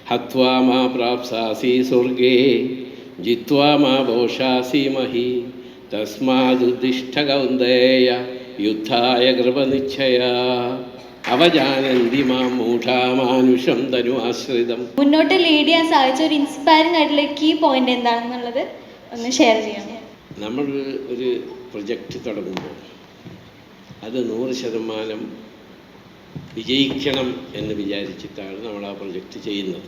ഹത്വാ മാ പ്രാപ്സാസി സ്വർഗേ ജിത്വാ മാ ഭോഷാസി മഹി തസ്മാദുദ്ദിഷ്ഠ കൗന്ദേയ യുദ്ധായ കൃപനിശ്ചയാ അവജാനന്തി മാം മൂഢാ മാനുഷം തനു ആശ്രിതം. മുന്നോട്ട് ലീഡ് ചെയ്യാൻ സാധിച്ച ഒരു ഇൻസ്പയറിംഗ് ആയിട്ടുള്ള കീ പോയിന്റ് എന്താണെന്നുള്ളത് ഒന്ന് ഷെയർ ചെയ്യാം. നമ്മൾ ഒരു പ്രൊജക്റ്റ് തുടങ്ങുമ്പോൾ അത് 100% വിജയിക്കണം എന്ന് വിചാരിച്ചിട്ടാണ് നമ്മൾ ആ പ്രൊജക്റ്റ് ചെയ്യുന്നത്.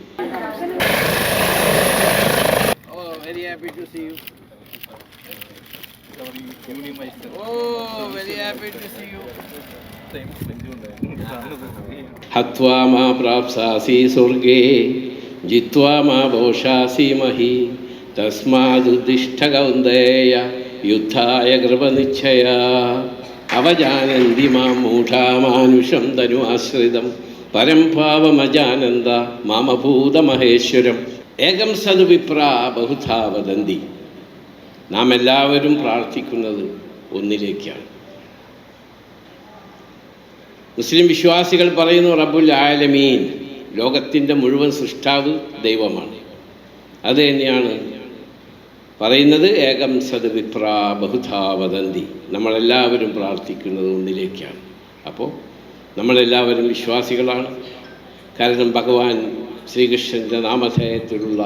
Very happy to see you. Very happy to see you. ഹത്വാ മാ പ്രാപ്സാസി സ്വർഗേ ജിത്വാ മാ ഭോഷാസി മഹി തസ്മാദുദ്ദിഷ്ഠ കൗന്ദേയ യുദ്ധായ കൃപനിശ്ചയാ അവജാനന്തി മാം മൂഢാ മാനുഷം തനു ആശ്രിതം പരം ഭാവമജാനന്ദ മാമഭൂതമഹേശ്വരം ഏകം സദു വിപ്രാ ബഹുധാ വദന്തി. നാം എല്ലാവരും പ്രാർത്ഥിക്കുന്നത് ഒന്നിലേക്കാണ്. മുസ്ലിം വിശ്വാസികൾ പറയുന്നു റബ്ബുൽ ആലമീൻ, ലോകത്തിൻ്റെ മുഴുവൻ സൃഷ്ടാവ് ദൈവമാണ്. അത് തന്നെയാണ് പറയുന്നത് ഏകം സദ് വിപ്രാ ബഹുധാ വദന്തി. നമ്മളെല്ലാവരും പ്രാർത്ഥിക്കുന്നത് ഒന്നിലേക്കാണ്. അപ്പോൾ നമ്മളെല്ലാവരും വിശ്വാസികളാണ്. കാരണം ഭഗവാൻ ശ്രീകൃഷ്ണൻ്റെ നാമധേയത്തിലുള്ള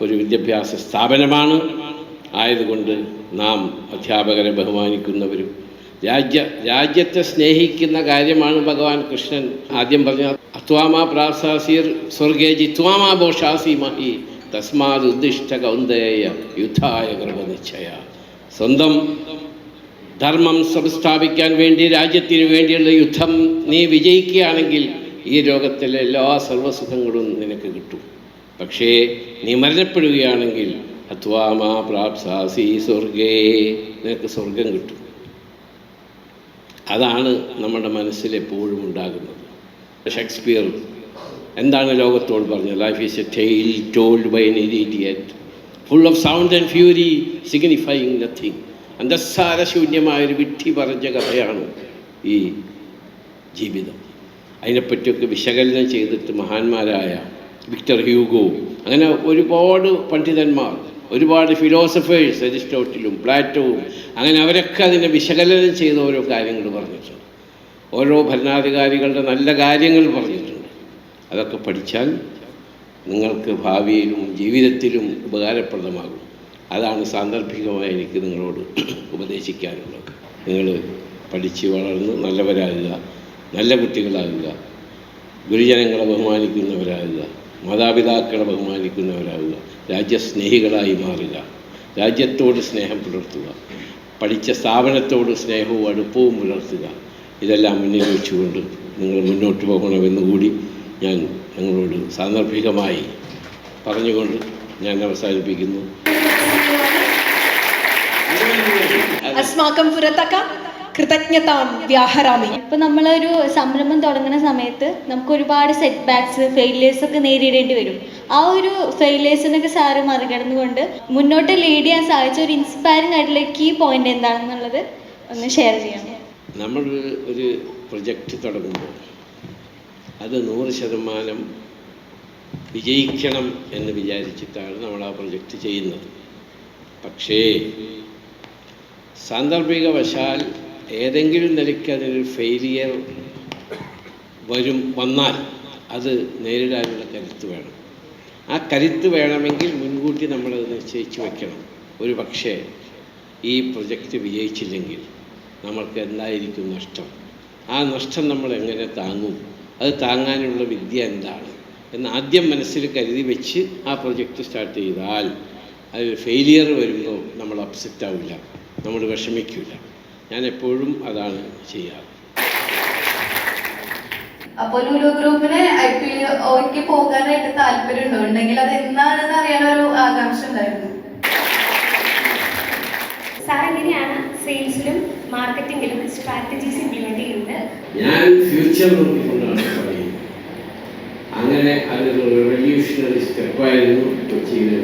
ഒരു വിദ്യാഭ്യാസ സ്ഥാപനമാണ്. ആയതുകൊണ്ട് നാം അധ്യാപകരെ ബഹുമാനിക്കുന്നവരും രാജ്യത്തെ സ്നേഹിക്കുന്ന കാര്യമാണ് ഭഗവാൻ കൃഷ്ണൻ ആദ്യം പറഞ്ഞ അത്വാമാ പ്രാപ്സാസീർ സ്വർഗേ ജിത്വാമാ ഭോഷാസി മഹി തസ്മാദ് ഉദ്ദിഷ്ട കൗന്ദേയ യുദ്ധായ കൃപനിശ്ചയ. സ്വന്തം ധർമ്മം സംസ്ഥാപിക്കാൻ വേണ്ടി രാജ്യത്തിന് വേണ്ടിയുള്ള യുദ്ധം നീ വിജയിക്കുകയാണെങ്കിൽ ഈ ലോകത്തിലെ എല്ലാ സർവ്വസുഖങ്ങളും നിനക്ക് കിട്ടും. പക്ഷേ നീ മരണപ്പെടുകയാണെങ്കിൽ അത്വാമാ പ്രാപ്സാസി സ്വർഗേ, നിനക്ക് സ്വർഗം കിട്ടും. അതാണ് നമ്മുടെ മനസ്സിൽ എപ്പോഴും ഉണ്ടാകുന്നത്. ഷേക്സ്പിയർ എന്താണ് ലോകത്തോട് പറഞ്ഞത്? Life is a tale told by an idiot full of sound and fury signifying nothing. അന്തസ്സാരശൂന്യമായൊരു വിഡ്ഢി പറഞ്ഞ കഥയാണ് ഈ ജീവിതം. അതിനെപ്പറ്റിയൊക്കെ വിശകലനം ചെയ്തിട്ട് മഹാന്മാരായ വിക്ടർ ഹ്യൂഗോ, അങ്ങനെ ഒരുപാട് പണ്ഡിതന്മാർ, ഒരുപാട് ഫിലോസഫേഴ്സ്, അരിസ്റ്റോട്ടിലും പ്ലാറ്റോവും, അങ്ങനെ അവരൊക്കെ അതിനെ വിശകലനം ചെയ്ത ഓരോ കാര്യങ്ങൾ പറഞ്ഞിട്ടുണ്ട്. ഓരോ ഭരണാധികാരികളുടെ നല്ല കാര്യങ്ങൾ പറഞ്ഞിട്ടുണ്ട്. അതൊക്കെ പഠിച്ചാൽ നിങ്ങൾക്ക് ഭാവിയിലും ജീവിതത്തിലും ഉപകാരപ്രദമാകും. അതാണ് സാന്ദർഭികമായി എനിക്ക് നിങ്ങളോട് ഉപദേശിക്കാനുള്ളത്. നിങ്ങൾ പഠിച്ച് വളർന്ന് നല്ലവരാകുക, നല്ല കുട്ടികളാകുക, ഗുരുജനങ്ങളെ ബഹുമാനിക്കുന്നവരാകുക, മാതാപിതാക്കളെ ബഹുമാനിക്കുന്നവരാകുക, രാജ്യസ്നേഹികളായി മാറുക, രാജ്യത്തോട് സ്നേഹം പുലർത്തുക, പഠിച്ച സ്ഥാപനത്തോട് സ്നേഹവും അടുപ്പവും പുലർത്തുക. ഇതെല്ലാം മുന്നിൽ വെച്ചുകൊണ്ട് നിങ്ങൾ മുന്നോട്ട് പോകണമെന്നുകൂടി ഞാൻ നിങ്ങളോട് സാന്ദർഭികമായി പറഞ്ഞുകൊണ്ട് ഞാൻ അവസാനിപ്പിക്കുന്നു. അസ്മാകം പുരത്തക കൃതജ്ഞതാം വ്യാഹരാമി. ഇപ്പം നമ്മളൊരു സംരംഭം തുടങ്ങുന്ന സമയത്ത് നമുക്ക് ഒരുപാട് സെറ്റ് ബാക്സ്, ഫെയിലിയേഴ്സ് ഒക്കെ നേരിടേണ്ടി വരും. ആ ഒരു ഫെയിലിയേഴ്സിനൊക്കെ സാറ് മറികടന്നുകൊണ്ട് മുന്നോട്ട് ലീഡ് ചെയ്യാൻ സാധിച്ച ഒരു ഇൻസ്പയറിംഗ് ആയിട്ടുള്ള കീ പോയിന്റ് എന്താണെന്നുള്ളത് ഒന്ന് ഷെയർ ചെയ്യാം. നമ്മൾ ഒരു പ്രൊജക്റ്റ് തുടങ്ങുമ്പോൾ അത് 100% വിജയിക്കണം എന്ന് വിചാരിച്ചിട്ടാണ് നമ്മൾ ആ പ്രൊജക്റ്റ് ചെയ്യുന്നത്. പക്ഷേ സാന്ദർഭികവശാൽ ഏതെങ്കിലും നിലയ്ക്ക് അതിനൊരു ഫെയിലിയർ വന്നാൽ അത് നേരിടാനുള്ള കരുത്ത് വേണം. ആ കരുത്ത് വേണമെങ്കിൽ മുൻകൂട്ടി നമ്മളത് നിശ്ചയിച്ച് വയ്ക്കണം. ഒരു പക്ഷേ ഈ പ്രൊജക്റ്റ് വിജയിച്ചില്ലെങ്കിൽ നമ്മൾക്ക് എന്തായിരിക്കും നഷ്ടം? ആ നഷ്ടം നമ്മൾ എങ്ങനെ താങ്ങും? അത് താങ്ങാനുള്ള വിദ്യ എന്താണ് എന്ന് ആദ്യം മനസ്സിൽ കരുതി വെച്ച് ആ പ്രൊജക്റ്റ് സ്റ്റാർട്ട് ചെയ്താൽ അത് ഫെയിലിയർ വരുമ്പോൾ നമ്മൾ അപ്സെറ്റ് ആവില്ല, നമ്മൾ വിഷമിക്കില്ല. ഞാൻ എപ്പോഴും അതാണ് ചെയ്യാറ്. അപ്പോൾ ലുലു ഗ്രൂപ്പിന് IPOയ്ക്ക് പോകാനായിട്ട് താല്പര്യമുണ്ടോ? ഉണ്ടെങ്കിൽ അത് എന്താണെന്ന് അറിയാനൊരു ആകാംക്ഷ ഉണ്ടായിരുന്നു. സാർ എങ്ങനെയാണ് സെയിൽസിലും മാർക്കറ്റിംഗിലും സ്ട്രാറ്റജീസ് ഇംപ്ലിമെന്റ് ചെയ്യുന്നത്? ഞാൻ ഫ്യൂച്ചർ നോക്കിക്കൊണ്ടാണ് പറയുന്നത്. അങ്ങനെ അതൊരു റെവല്യൂഷണറി സ്റ്റെപ്പായിരുന്നു കൊച്ചിയിലെ